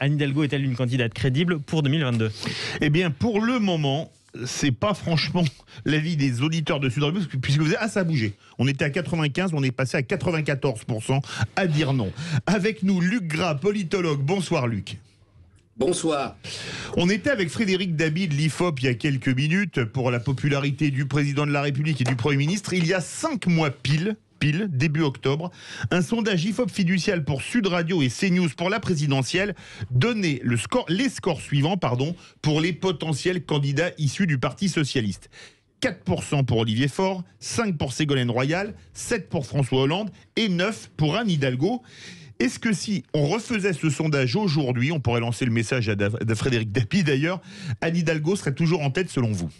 Anne Hidalgo est-elle une candidate crédible pour 2022? Eh bien, pour le moment, c'est pas franchement l'avis des auditeurs de Sud Radio, puisque vous avez, ça a bougé. On était à 95, on est passé à 94% à dire non. Avec nous, Luc Gras, politologue. Bonsoir, Luc. Bonsoir. On était avec Frédéric Dabi de l'IFOP il y a quelques minutes pour la popularité du président de la République et du Premier ministre. Il y a 5 mois pile, début octobre, un sondage IFOP fiducial pour Sud Radio et CNews pour la présidentielle donnait les scores suivants pour les potentiels candidats issus du Parti socialiste. 4% pour Olivier Faure, 5% pour Ségolène Royal, 7% pour François Hollande et 9% pour Anne Hidalgo. Est-ce que si on refaisait ce sondage aujourd'hui, on pourrait lancer le message à Frédéric Dabi d'ailleurs, Anne Hidalgo serait toujours en tête selon vous?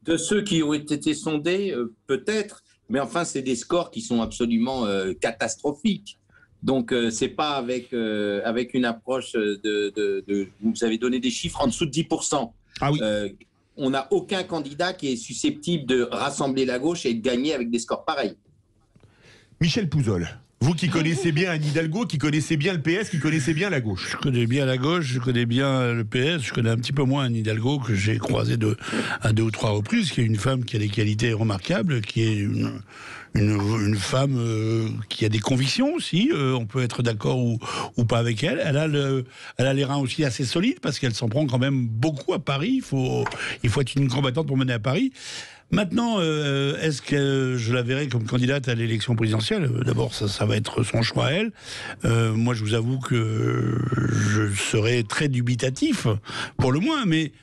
De ceux qui ont été sondés, peut-être, mais enfin, c'est des scores qui sont absolument catastrophiques. Donc, c'est pas avec une approche vous avez donné des chiffres en dessous de 10%. Ah oui. On n'a aucun candidat qui est susceptible de rassembler la gauche et de gagner avec des scores pareils. Michel Pouzol, vous qui connaissez bien Anne Hidalgo, qui connaissez bien le PS, qui connaissez bien la gauche. Je connais bien la gauche, je connais bien le PS, je connais un petit peu moins Anne Hidalgo, que j'ai croisé à 2 ou 3 reprises, qui est une femme qui a des qualités remarquables, qui est une femme qui a des convictions aussi. On peut être d'accord ou pas avec elle. Elle a les reins aussi assez solides, parce qu'elle s'en prend quand même beaucoup à Paris. Il faut être une combattante pour mener à Paris. Maintenant, est-ce que je la verrai comme candidate à l'élection présidentielle? D'abord, ça va être son choix à elle. Moi, je vous avoue que je serai très dubitatif, pour le moins, mais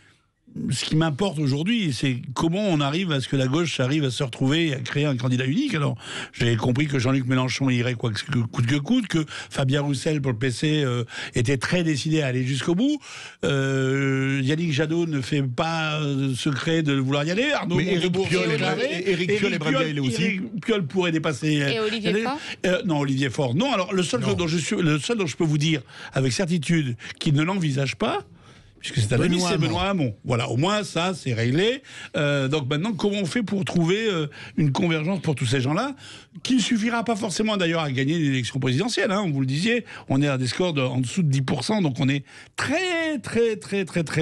ce qui m'importe aujourd'hui, c'est comment on arrive à ce que la gauche arrive à se retrouver et à créer un candidat unique. Alors, j'ai compris que Jean-Luc Mélenchon irait coûte que coûte, que Fabien Roussel pour le PC était très décidé à aller jusqu'au bout. Yannick Jadot ne fait pas secret de vouloir y aller. Arnaud Montebourg, Éric Piolle aimerait bien y aller aussi. Éric Piolle pourrait dépasser. Et Olivier Faure non, Olivier Faure. Non, alors le seul dont je peux vous dire avec certitude qu'il ne l'envisage pas, puisque c'est un ami, c'est Benoît Hamon. Voilà, au moins ça, c'est réglé. Donc maintenant, comment on fait pour trouver une convergence pour tous ces gens-là, qui ne suffira pas forcément d'ailleurs à gagner l'élection présidentielle, hein, vous le disiez, on est à des scores en dessous de 10%, donc on est très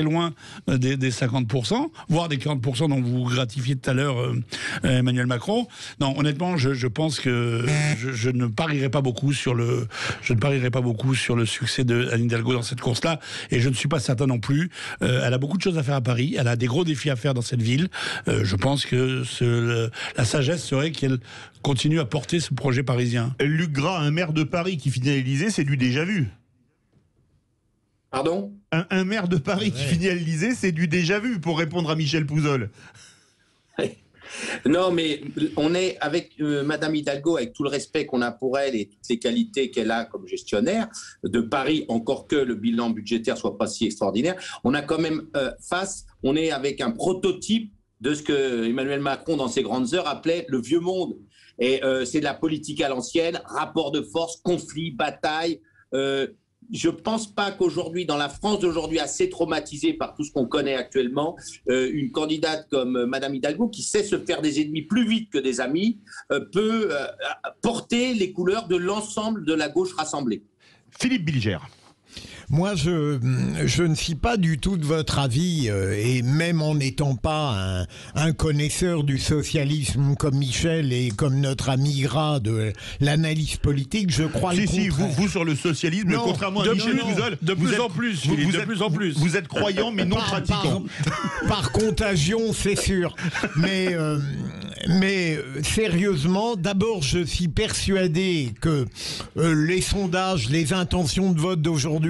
loin des 50%, voire des 40% dont vous gratifiez tout à l'heure Emmanuel Macron. Non, honnêtement, je pense que je ne parierai pas beaucoup sur le succès de Anne Hidalgo dans cette course-là, et je ne suis pas certain non plus. Elle a beaucoup de choses à faire à Paris, elle a des gros défis à faire dans cette ville. Je pense que la sagesse serait qu'elle continue à porter ce projet parisien. Luc Gras, un maire de Paris qui finit à l'Élysée, c'est du déjà vu. Pardon ? Un maire de Paris qui finit à l'Élysée, c'est du déjà vu, pour répondre à Michel Pouzol. Non, mais on est avec Madame Hidalgo, avec tout le respect qu'on a pour elle et toutes les qualités qu'elle a comme gestionnaire de Paris, encore que le bilan budgétaire soit pas si extraordinaire. On a quand même on est avec un prototype de ce que Emmanuel Macron, dans ses grandes heures, appelait le vieux monde. Et c'est de la politique à l'ancienne, rapport de force, conflit, bataille. Je ne pense pas qu'aujourd'hui, dans la France d'aujourd'hui, assez traumatisée par tout ce qu'on connaît actuellement, une candidate comme Madame Hidalgo, qui sait se faire des ennemis plus vite que des amis, peut porter les couleurs de l'ensemble de la gauche rassemblée. Philippe Bilger. Moi, je ne suis pas du tout de votre avis, et même en n'étant pas un connaisseur du socialisme comme Michel et comme notre ami Gras de l'analyse politique, je crois le contraire. Vous sur le socialisme, non, contrairement à Michel Pouzol, de plus en plus. Vous êtes croyant mais non pratiquant. Par contagion, c'est sûr. Mais sérieusement, d'abord, je suis persuadé que les sondages, les intentions de vote d'aujourd'hui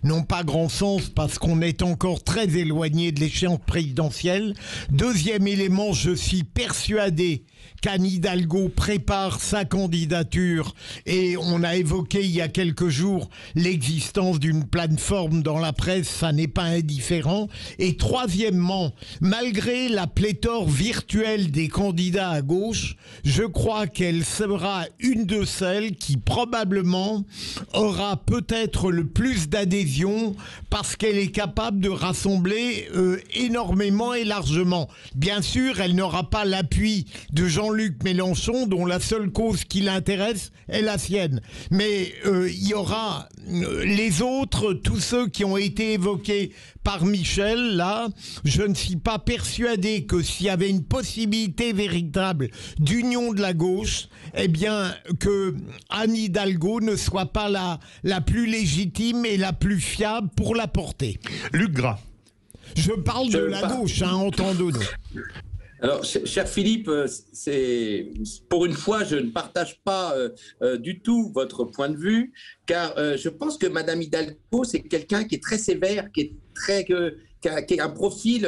n'ont pas grand sens parce qu'on est encore très éloigné de l'échéance présidentielle. Deuxième élément, je suis persuadé qu'Anne Hidalgo prépare sa candidature et on a évoqué il y a quelques jours l'existence d'une plateforme dans la presse, ça n'est pas indifférent. Et troisièmement, malgré la pléthore virtuelle des candidats à gauche, je crois qu'elle sera une de celles qui probablement aura peut-être le plus d'adhésion parce qu'elle est capable de rassembler énormément et largement. Bien sûr, elle n'aura pas l'appui de Jean-Luc Mélenchon, dont la seule cause qui l'intéresse est la sienne. Mais il y aura les autres, tous ceux qui ont été évoqués par Michel, là, je ne suis pas persuadé que s'il y avait une possibilité véritable d'union de la gauche, eh bien, que Anne Hidalgo ne soit pas la plus légitime et la plus fiable pour la porter. Luc Gras. Je parle de la gauche, entendons-nous. Alors, cher Philippe, pour une fois, je ne partage pas du tout votre point de vue, car je pense que Madame Hidalgo, c'est quelqu'un qui est très sévère, qui a un profil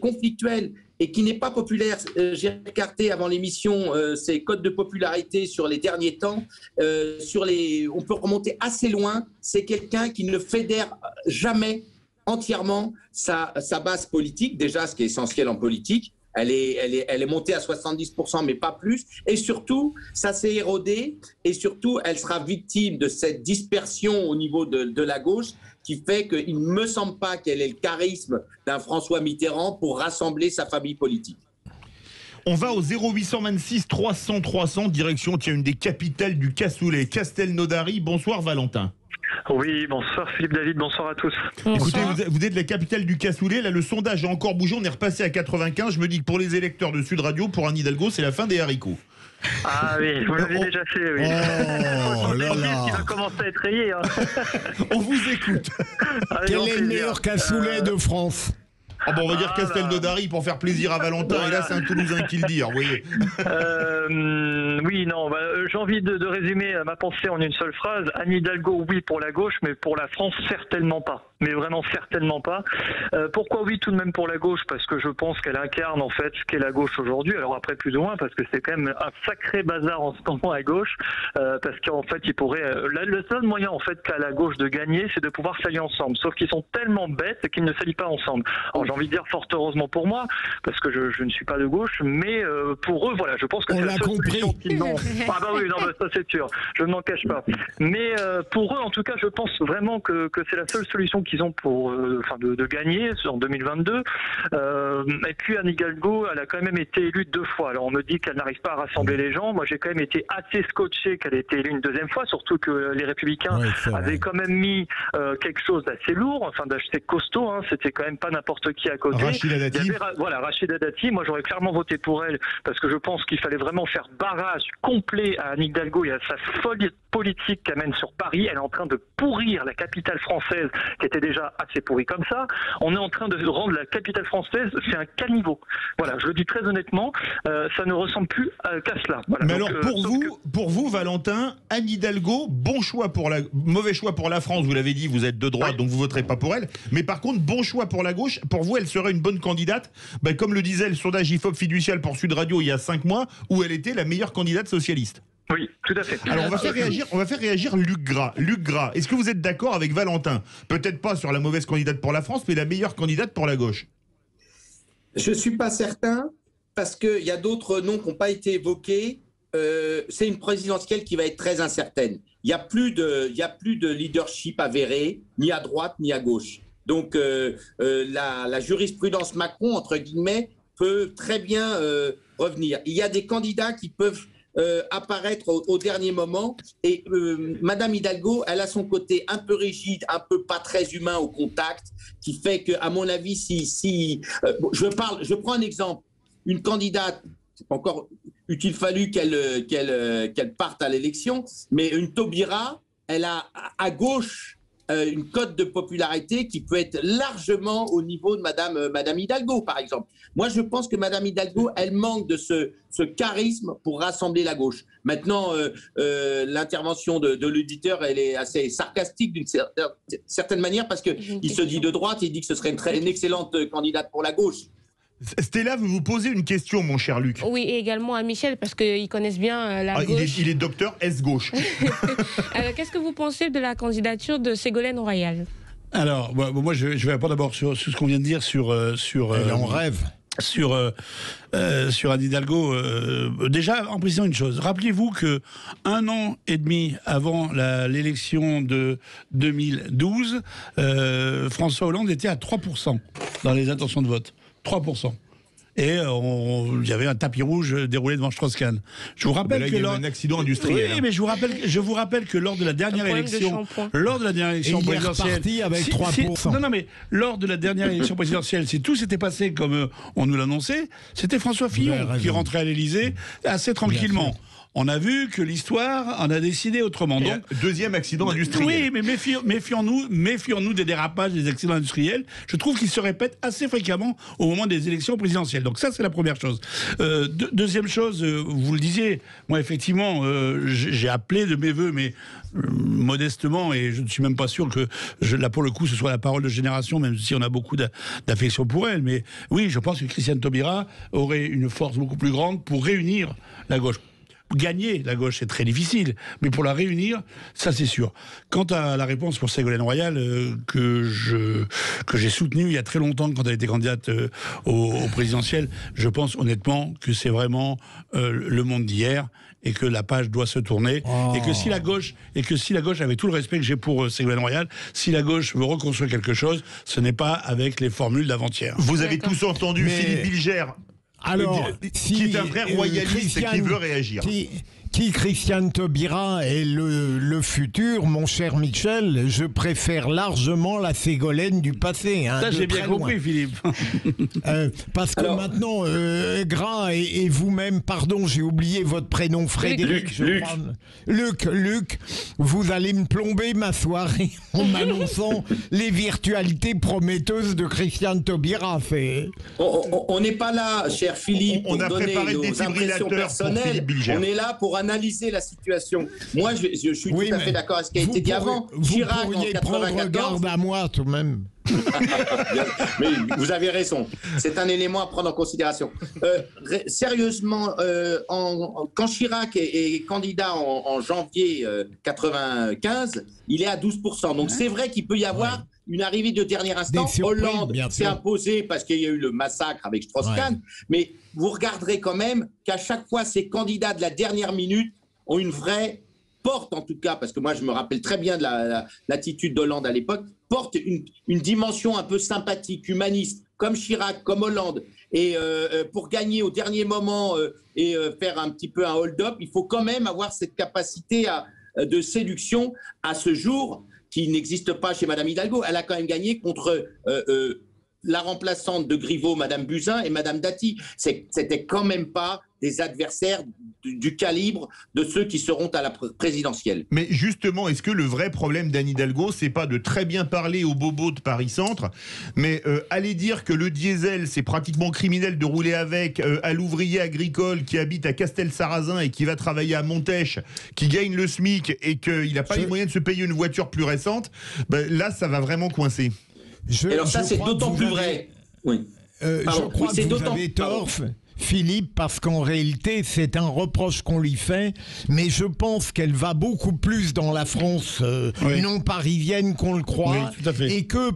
conflictuel et qui n'est pas populaire. J'ai regardé avant l'émission ses codes de popularité sur les derniers temps. On peut remonter assez loin. C'est quelqu'un qui ne fédère jamais entièrement sa base politique, déjà ce qui est essentiel en politique. Elle est montée à 70%, mais pas plus. Et surtout, ça s'est érodé. Et surtout, elle sera victime de cette dispersion au niveau de la gauche qui fait qu'il ne me semble pas qu'elle ait le charisme d'un François Mitterrand pour rassembler sa famille politique. On va au 0826 300 300, direction une des capitales du cassoulet, Castelnaudary. Bonsoir Valentin. Oui, bonsoir Philippe David, bonsoir à tous. Écoutez, vous êtes la capitale du cassoulet, là le sondage a encore bougé, on est repassé à 95, je me dis que pour les électeurs de Sud Radio, pour Anne Hidalgo, c'est la fin des haricots. Ah oui, vous l'avez déjà fait, oui. Oh là là. Il va commencer à être rayé. Hein. On vous écoute. Quel est le meilleur cassoulet de France? Ah bon, on va dire Castelnaudary pour faire plaisir à Valentin, voilà. Et là c'est un Toulousain qui le dit, vous voyez. Oui, non, j'ai envie de résumer ma pensée en une seule phrase. Anne Hidalgo, oui pour la gauche, mais pour la France, certainement pas. Mais vraiment certainement pas. Pourquoi oui tout de même pour la gauche? Parce que je pense qu'elle incarne en fait ce qu'est la gauche aujourd'hui. Alors après plus ou moins, parce que c'est quand même un sacré bazar en ce moment à gauche. Parce qu'en fait, il pourrait... le seul moyen en fait qu'a la gauche de gagner, c'est de pouvoir s'allier ensemble. Sauf qu'ils sont tellement bêtes qu'ils ne s'allient pas ensemble. Alors j'ai envie de dire fort heureusement pour moi, parce que je ne suis pas de gauche, mais pour eux, voilà, je pense que c'est la seule solution qu'ils n'ont. Ah bah oui, non, bah, ça c'est sûr, je ne m'en cache pas. Mais pour eux, en tout cas, je pense vraiment que c'est la seule solution qu'ils ont pour, de gagner en 2022. Et puis Anne Hidalgo, elle a quand même été élue 2 fois. Alors on me dit qu'elle n'arrive pas à rassembler les gens. Moi, j'ai quand même été assez scotché qu'elle ait été élue une 2e fois, surtout que les Républicains avaient quand même mis quelque chose d'assez lourd, enfin d'assez costaud. Hein. C'était quand même pas n'importe qui à côté. Rachida Dati. Voilà, Rachida Dati. Moi, j'aurais clairement voté pour elle parce que je pense qu'il fallait vraiment faire barrage complet à Anne Hidalgo et à sa folie politique qu'elle mène sur Paris. Elle est en train de pourrir la capitale française qui était déjà assez pourrie comme ça. On est en train de rendre la capitale française, c'est un caniveau. Voilà, je le dis très honnêtement, ça ne ressemble plus qu'à cela. Voilà. Mais donc, alors pour vous, Valentin, Anne Hidalgo, mauvais choix pour la France, vous l'avez dit, vous êtes de droite, donc vous voterez pas pour elle. Mais par contre, bon choix pour la gauche. Pour vous, elle serait une bonne candidate, comme le disait le sondage IFOP fiducial pour Sud Radio il y a 5 mois, où elle était la meilleure candidate socialiste. Oui, tout à fait. Alors on va faire réagir Luc Gras. Luc Gras, est-ce que vous êtes d'accord avec Valentin? Peut-être pas sur la mauvaise candidate pour la France, mais la meilleure candidate pour la gauche. Je ne suis pas certain, parce qu'il y a d'autres noms qui n'ont pas été évoqués. C'est une présidentielle qui va être très incertaine. Il n'y a plus de leadership avéré, ni à droite, ni à gauche. Donc la jurisprudence Macron, entre guillemets, peut très bien revenir. Il y a des candidats qui peuvent apparaître au dernier moment. Et Madame Hidalgo, elle a son côté un peu rigide, un peu pas très humain au contact, qui fait que, à mon avis, je prends un exemple. Une candidate, encore eût-il fallu qu'elle parte à l'élection, mais une Taubira, elle a à gauche une cote de popularité qui peut être largement au niveau de Madame Hidalgo, par exemple. Moi, je pense que Madame Hidalgo, elle manque de ce charisme pour rassembler la gauche. Maintenant, l'intervention de l'auditeur, elle est assez sarcastique d'une certaine manière, parce qu'il se dit de droite, il dit que ce serait une excellente candidate pour la gauche. Stella, vous posez une question, mon cher Luc. Oui, et également à Michel, parce qu'ils connaissent bien la gauche. Il est docteur S-gauche. Qu'est-ce que vous pensez de la candidature de Ségolène Royal? Alors, moi, je vais répondre d'abord sur ce qu'on vient de dire sur Elle en rêve. Sur Anne Hidalgo. Déjà, en précisant une chose, rappelez-vous que 1 an et demi avant l'élection de 2012, François Hollande était à 3% dans les intentions de vote. 3%. et il y avait un tapis rouge déroulé devant Strauss-Kahn. Je vous rappelle là, que il y a eu un accident industriel. Oui, mais je vous rappelle que lors de la dernière élection présidentielle, avec 3%. Non, mais lors de la dernière élection présidentielle, si tout s'était passé comme on nous l'annonçait, c'était François Fillon qui rentrait à l'Élysée assez tranquillement. On a vu que l'histoire en a décidé autrement. Donc, deuxième accident industriel. Oui, mais méfions-nous des dérapages des accidents industriels. Je trouve qu'ils se répètent assez fréquemment au moment des élections présidentielles. Donc ça, c'est la première chose. Deuxième chose, vous le disiez, moi, effectivement, j'ai appelé de mes voeux, mais modestement, et je ne suis même pas sûr que, là, pour le coup, ce soit la parole de génération, même si on a beaucoup d'affection pour elle. Mais oui, je pense que Christiane Taubira aurait une force beaucoup plus grande pour réunir la gauche. Gagner la gauche, c'est très difficile, mais pour la réunir, ça c'est sûr. Quant à la réponse pour Ségolène Royal, que j'ai soutenue il y a très longtemps quand elle était candidate au présidentiel, je pense honnêtement que c'est vraiment le monde d'hier et que la page doit se tourner et que si la gauche avec tout le respect que j'ai pour Ségolène Royal, si la gauche veut reconstruire quelque chose, ce n'est pas avec les formules d'avant-hier. Vous avez tous entendu Philippe Bilger. Alors, qui est un vrai royaliste qui veut réagir. Qui Christiane Taubira est le futur, mon cher Michel, je préfère largement la Ségolène du passé. Ça, j'ai bien compris, Philippe. Parce que maintenant, Gras et vous-même, pardon, j'ai oublié votre prénom, Frédéric. Luc, vous allez me plomber ma soirée en m'annonçant les virtualités prometteuses de Christiane Taubira. On n'est pas là, cher Philippe, on pour a donner préparé nos des impressions personnelles. On est là pour analyser la situation. Moi, je suis tout à fait d'accord avec ce qui a été dit avant. Chirac, en 94... prendre garde à moi, tout de même. Mais vous avez raison. C'est un élément à prendre en considération. Sérieusement, quand Chirac est candidat en janvier 95, il est à 12%. Donc c'est vrai qu'il peut y avoir une arrivée de dernier instant. Hollande s'est imposé parce qu'il y a eu le massacre avec Strauss-Kahn. Mais vous regarderez quand même qu'à chaque fois, ces candidats de la dernière minute ont une vraie porte, en tout cas, parce que moi je me rappelle très bien de l'attitude d'Hollande à l'époque, porte une dimension un peu sympathique, humaniste, comme Chirac, comme Hollande. Et pour gagner au dernier moment et faire un petit peu un hold-up, il faut quand même avoir cette capacité de séduction à ce jour qui n'existe pas chez Madame Hidalgo. Elle a quand même gagné contre la remplaçante de Griveaux, Madame Buzyn et Madame Dati. C'était quand même pas des adversaires du calibre de ceux qui seront à la présidentielle. Mais justement, est-ce que le vrai problème d'Anne Hidalgo, c'est pas de très bien parler aux bobos de Paris-Centre, mais aller dire que le diesel, c'est pratiquement criminel de rouler avec, à l'ouvrier agricole qui habite à Castel-Sarrazin et qui va travailler à Montèche, qui gagne le SMIC et qu'il n'a pas les moyens de se payer une voiture plus récente, là, ça va vraiment coincer. Alors ça, c'est d'autant plus vrai. Oui. Je crois que vous avez tort, Philippe, parce qu'en réalité, c'est un reproche qu'on lui fait, mais je pense qu'elle va beaucoup plus dans la France non parisienne qu'on le croit, oui, tout à fait. Et que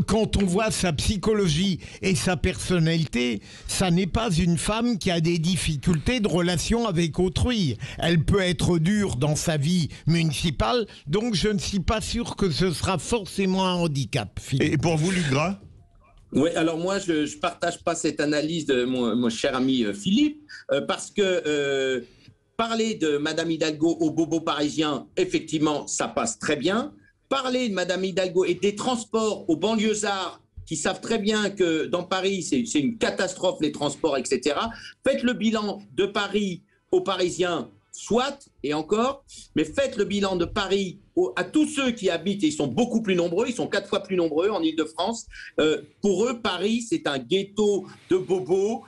quand on voit sa psychologie et sa personnalité, ça n'est pas une femme qui a des difficultés de relation avec autrui. Elle peut être dure dans sa vie municipale, donc je ne suis pas sûr que ce sera forcément un handicap, Philippe. Et pour vous, Luc Gras ? Oui, alors moi, je ne partage pas cette analyse de mon cher ami Philippe, parce que parler de Madame Hidalgo aux bobos parisiens, effectivement, ça passe très bien. Parler de Madame Hidalgo et des transports aux banlieusards qui savent très bien que dans Paris, c'est une catastrophe, les transports, etc. Faites le bilan de Paris aux Parisiens, soit, et encore, mais faites le bilan de Paris à tous ceux qui habitent, et ils sont beaucoup plus nombreux, ils sont 4 fois plus nombreux en Ile-de-France. Pour eux, Paris, c'est un ghetto de bobos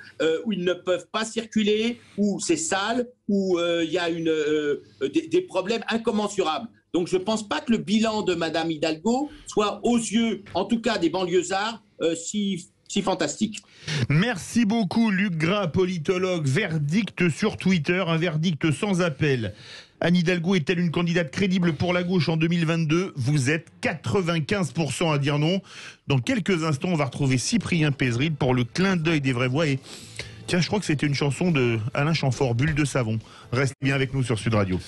où ils ne peuvent pas circuler, où c'est sale, où il y a des problèmes incommensurables. Donc je ne pense pas que le bilan de Madame Hidalgo soit, aux yeux, en tout cas des banlieusards, si fantastique. Merci beaucoup Luc Gras, politologue. Verdict sur Twitter, un verdict sans appel. Anne Hidalgo est-elle une candidate crédible pour la gauche en 2022 ? Vous êtes 95% à dire non. Dans quelques instants, on va retrouver Cyprien Pézeril pour le clin d'œil des vraies voix. Et tiens, je crois que c'était une chanson de Alain Chamfort, Bulle de savon. Restez bien avec nous sur Sud Radio.